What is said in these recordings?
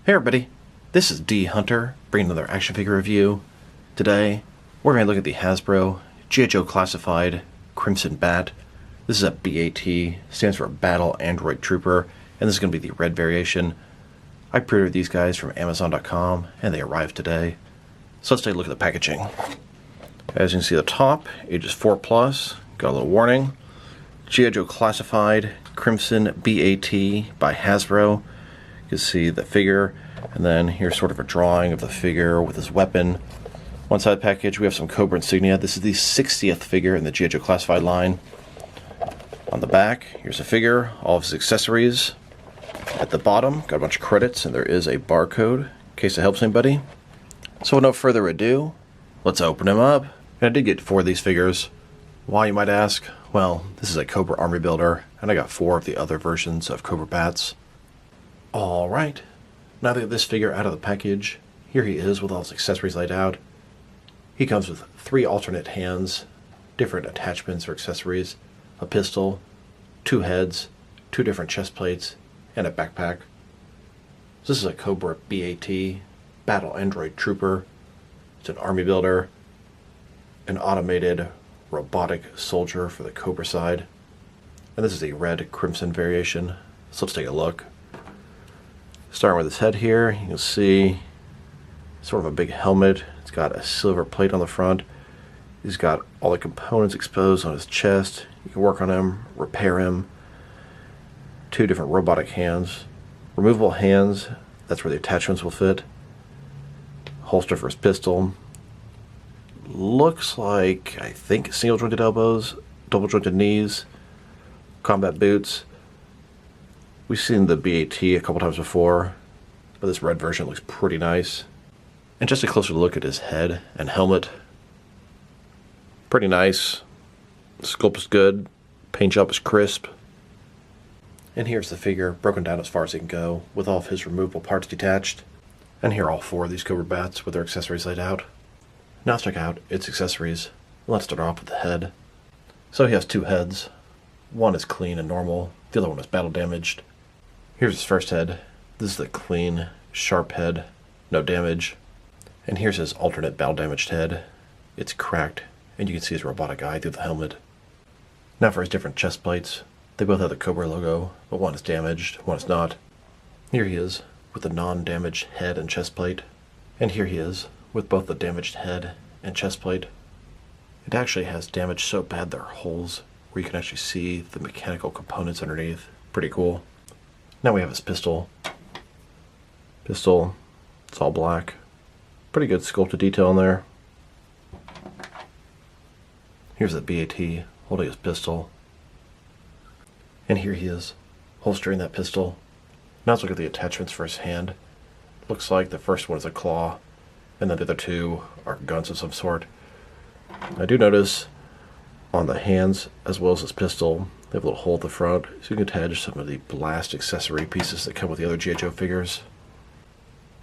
Hey everybody, this is D Hunter, bringing another action figure review. Today, we're going to look at the Hasbro G.I. Classified Cobra B.A.T. This is a B.A.T, stands for Battle Android Trooper, and this is going to be the red variation. I pre-ordered these guys from Amazon.com, and they arrived today. So let's take a look at the packaging. As you can see at the top, ages 4+, got a little warning. G.I. Classified Cobra B.A.T by Hasbro. You can see the figure, and then here's sort of a drawing of the figure with his weapon. One side of the package, we have some Cobra insignia. This is the 60th figure in the G.I. Classified line. On the back, here's the figure, all of his accessories. At the bottom, got a bunch of credits, and there is a barcode in case it helps anybody. So with no further ado, let's open him up. And I did get 4 of these figures. Why, you might ask? Well, this is a Cobra army builder, and I got 4 of the other versions of Cobra B.A.Ts. Alright, now that I get this figure out of the package, here he is with all his accessories laid out. He comes with 3 alternate hands, different attachments or accessories, a pistol, 2 heads, 2 different chest plates, and a backpack. This is a Cobra B.A.T, Battle Android Trooper. It's an army builder, an automated robotic soldier for the Cobra side. And this is a red crimson variation, so let's take a look. Starting with his head here, you can see sort of a big helmet. It's got a silver plate on the front. He's got all the components exposed on his chest. You can work on him, repair him. 2 different robotic hands. Removable hands, that's where the attachments will fit. Holster for his pistol. Looks like, I think, single jointed elbows, double jointed knees, combat boots. We've seen the B.A.T a couple times before, but this red version looks pretty nice. And just a closer look at his head and helmet. Pretty nice. The sculpt is good. Paint job is crisp. And here's the figure, broken down as far as it can go, with all of his removable parts detached. And here are all 4 of these Cobra B.A.Ts with their accessories laid out. Now let's check out its accessories. Let's start off with the head. So he has 2 heads. One is clean and normal, the other one is battle damaged. Here's his first head. This is the clean, sharp head, no damage. And here's his alternate battle damaged head. It's cracked, and you can see his robotic eye through the helmet. Now for his different chest plates. They both have the Cobra logo, but one is damaged, one is not. Here he is, with the non-damaged head and chest plate. And here he is, with both the damaged head and chest plate. It actually has damage so bad there are holes where you can actually see the mechanical components underneath. Pretty cool. Now we have his pistol. Pistol, it's all black. Pretty good sculpted detail in there. Here's the B.A.T holding his pistol. And here he is, holstering that pistol. Now let's look at the attachments for his hand. Looks like the first one is a claw, and then the other 2 are guns of some sort. I do notice on the hands, as well as his pistol, they have a little hole at the front, so you can attach some of the blast accessory pieces that come with the other G.I. Joe figures.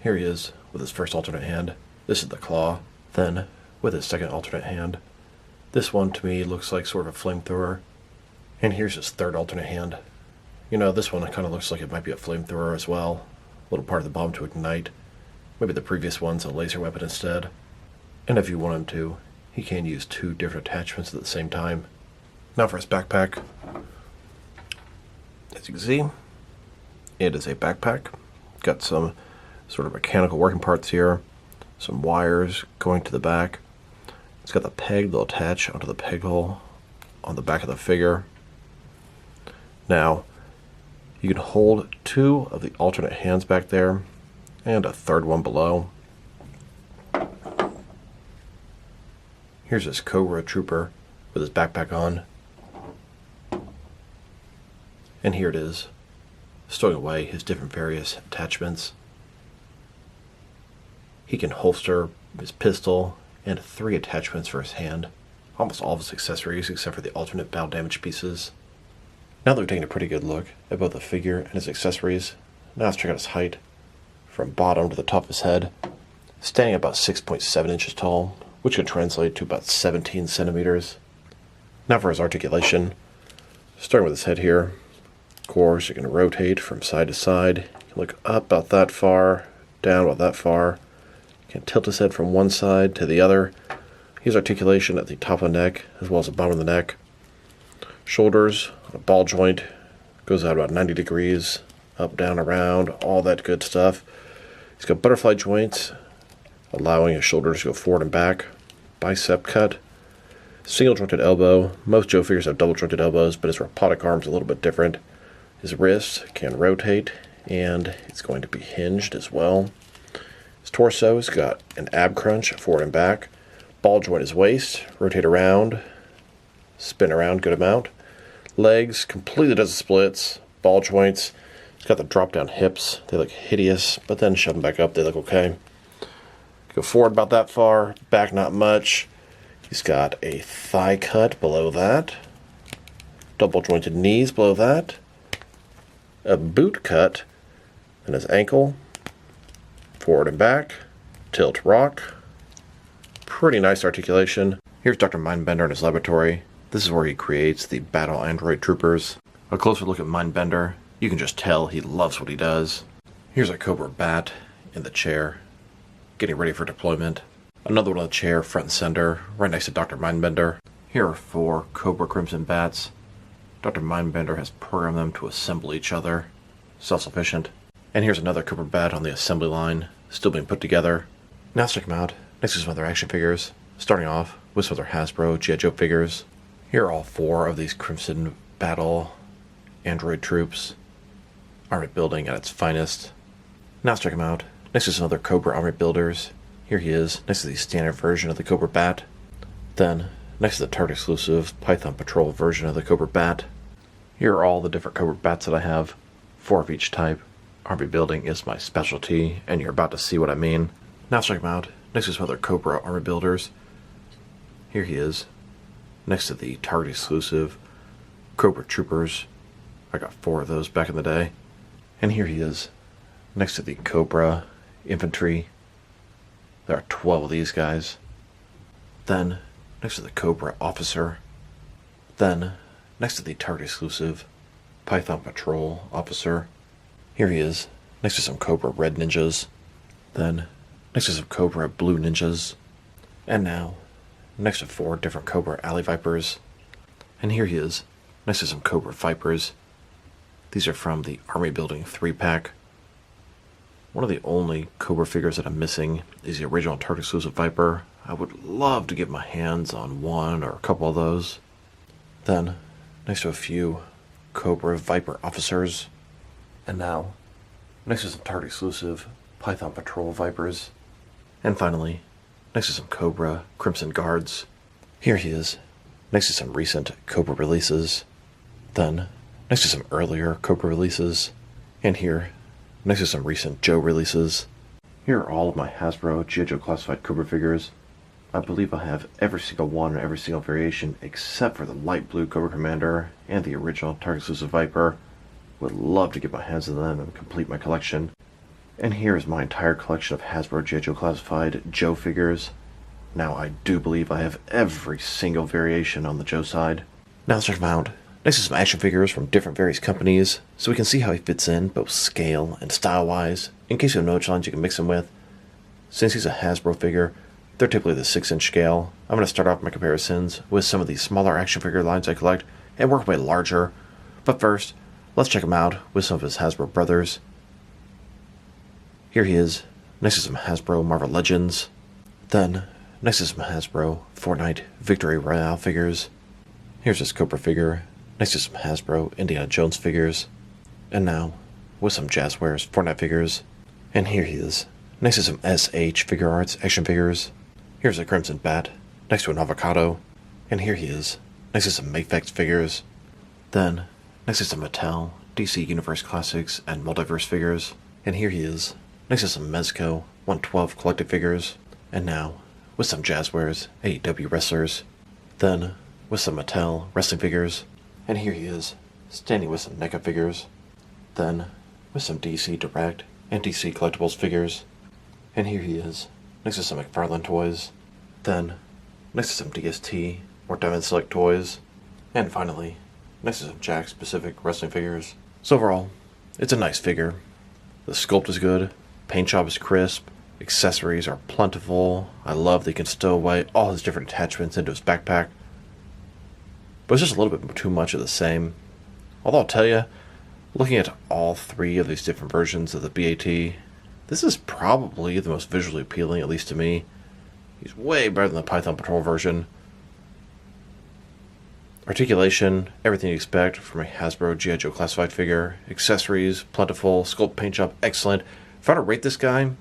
Here he is, with his first alternate hand. This is the claw. Then, with his second alternate hand. This one, to me, looks like sort of a flamethrower. And here's his third alternate hand. You know, this one kind of looks like it might be a flamethrower as well. A little part of the bomb to ignite. Maybe the previous one's a laser weapon instead. And if you want him to, he can use 2 different attachments at the same time. Now for his backpack. As you can see, it is a backpack. Got some sort of mechanical working parts here. Some wires going to the back. It's got the peg that'll attach onto the peg hole on the back of the figure. Now, you can hold 2 of the alternate hands back there, and a third one below. Here's this Cobra Trooper with his backpack on. And here it is, stowing away his different various attachments. He can holster his pistol and 3 attachments for his hand. Almost all of his accessories except for the alternate battle damage pieces. Now that we've taken a pretty good look at both the figure and his accessories, now let's check out his height. From bottom to the top of his head, standing about 6.7 inches tall, which can translate to about 17 centimeters. Now for his articulation. Starting with his head here. Of course, you can rotate from side to side. You can look up about that far, down about that far. You can tilt his head from one side to the other. He has articulation at the top of the neck as well as the bottom of the neck. Shoulders, a ball joint, goes out about 90 degrees, up, down, around, all that good stuff. He's got butterfly joints, allowing his shoulders to go forward and back. Bicep cut. Single jointed elbow. Most Joe figures have double jointed elbows, but his robotic arm's a little bit different. His wrist can rotate, and it's going to be hinged as well. His torso has got an ab crunch, forward and back. Ball joint his waist, rotate around, spin around good amount. Legs, completely does the splits. Ball joints. He's got the drop down hips. They look hideous, but then shove them back up, they look okay. Go forward about that far, back not much. He's got a thigh cut below that. Double jointed knees below that. A boot cut. And his ankle. Forward and back. Tilt rock. Pretty nice articulation. Here's Dr. Mindbender in his laboratory. This is where he creates the battle android troopers. A closer look at Mindbender. You can just tell he loves what he does. Here's a Cobra Bat in the chair, getting ready for deployment. Another one on the chair, front and center, right next to Dr. Mindbender. Here are 4 Cobra Crimson Bats. Dr. Mindbender has programmed them to assemble each other. Self-sufficient. And here's another Cobra Bat on the assembly line, still being put together. Now let's check them out, next to some other action figures. Starting off with some other Hasbro G.I. Joe figures. Here are all 4 of these Crimson Battle android troops. Army building at its finest. Now let's check them out, next to some other Cobra army builders. Here he is, next to the standard version of the Cobra Bat. Then, next to the Target exclusive Python Patrol version of the Cobra Bat. Here are all the different Cobra Bats that I have, 4 of each type. Army building is my specialty, and you're about to see what I mean. Now let's check him out, next to some other Cobra army builders. Here he is, next to the Target exclusive Cobra Troopers. I got 4 of those back in the day. And here he is, next to the Cobra Infantry. There are 12 of these guys. Then, next to the Cobra Officer. Then, next to the Target exclusive Python Patrol Officer. Here he is, next to some Cobra Red Ninjas. Then, next to some Cobra Blue Ninjas. And now, next to 4 different Cobra Alley Vipers. And here he is, next to some Cobra Vipers. These are from the Army Building 3-pack. One of the only Cobra figures that I'm missing is the original Target exclusive Viper. I would love to get my hands on one or a couple of those. Then, next to a few Cobra Viper officers. And now, next to some Target exclusive Python Patrol Vipers. And finally, next to some Cobra Crimson Guards. Here he is, next to some recent Cobra releases. Then, next to some earlier Cobra releases. And here, next to some recent Joe releases. Here are all of my Hasbro G.I. Joe Classified Cobra figures. I believe I have every single one and every single variation except for the light blue Cobra Commander and the original Target exclusive Viper. Would love to get my hands on them and complete my collection. And here is my entire collection of Hasbro G.I. Joe Classified Joe figures. Now I do believe I have every single variation on the Joe side. Now let's check them out. Next to some action figures from different various companies, so we can see how he fits in, both scale and style-wise, in case you have no which lines you can mix him with. Since he's a Hasbro figure, they're typically the 6-inch scale. I'm going to start off my comparisons with some of the smaller action figure lines I collect, and work my way larger. But first, let's check him out with some of his Hasbro brothers. Here he is, next to some Hasbro Marvel Legends. Then, next to some Hasbro Fortnite Victory Royale figures. Here's his Cobra figure, next to some Hasbro Indiana Jones figures. And now, with some Jazzwares Fortnite figures. And here he is, next to some SH Figure Arts action figures. Here's a Crimson Bat, next to an Avocado. And here he is, next to some Mayfix figures. Then, next to some Mattel DC Universe Classics and Multiverse figures. And here he is, next to some Mezco 112 collected figures. And now, with some Jazzwares AEW wrestlers. Then, with some Mattel wrestling figures. And here he is, standing with some NECA figures. Then, with some DC Direct and DC Collectibles figures. And here he is, next to some McFarlane toys. Then, next to some DST or Diamond Select toys. And finally, next to some Jakks Pacific wrestling figures. So overall, it's a nice figure. The sculpt is good, paint job is crisp. Accessories are plentiful. I love that he can stow away all his different attachments into his backpack. But it's just a little bit too much of the same. Although I'll tell you, looking at all three of these different versions of the B.A.T, this is probably the most visually appealing, at least to me. He's way better than the Python Patrol version. Articulation, everything you expect from a Hasbro G.I. Joe Classified figure. Accessories, plentiful. Sculpt paint job, excellent. If I were to rate this guy, I'm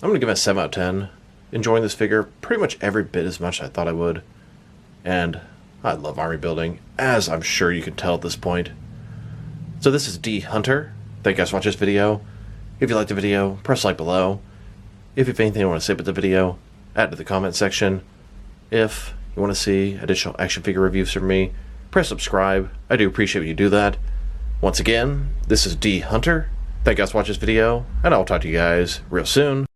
going to give him a 7 out of 10. Enjoying this figure pretty much every bit as much as I thought I would. And I love army building, as I'm sure you can tell at this point. So this is D Hunter. Thank you guys for watching this video. If you liked the video, press like below. If you have anything you want to say about the video, add it to the comment section. If you want to see additional action figure reviews from me, press subscribe. I do appreciate when you do that. Once again, this is D Hunter. Thank you guys for watching this video, and I'll talk to you guys real soon.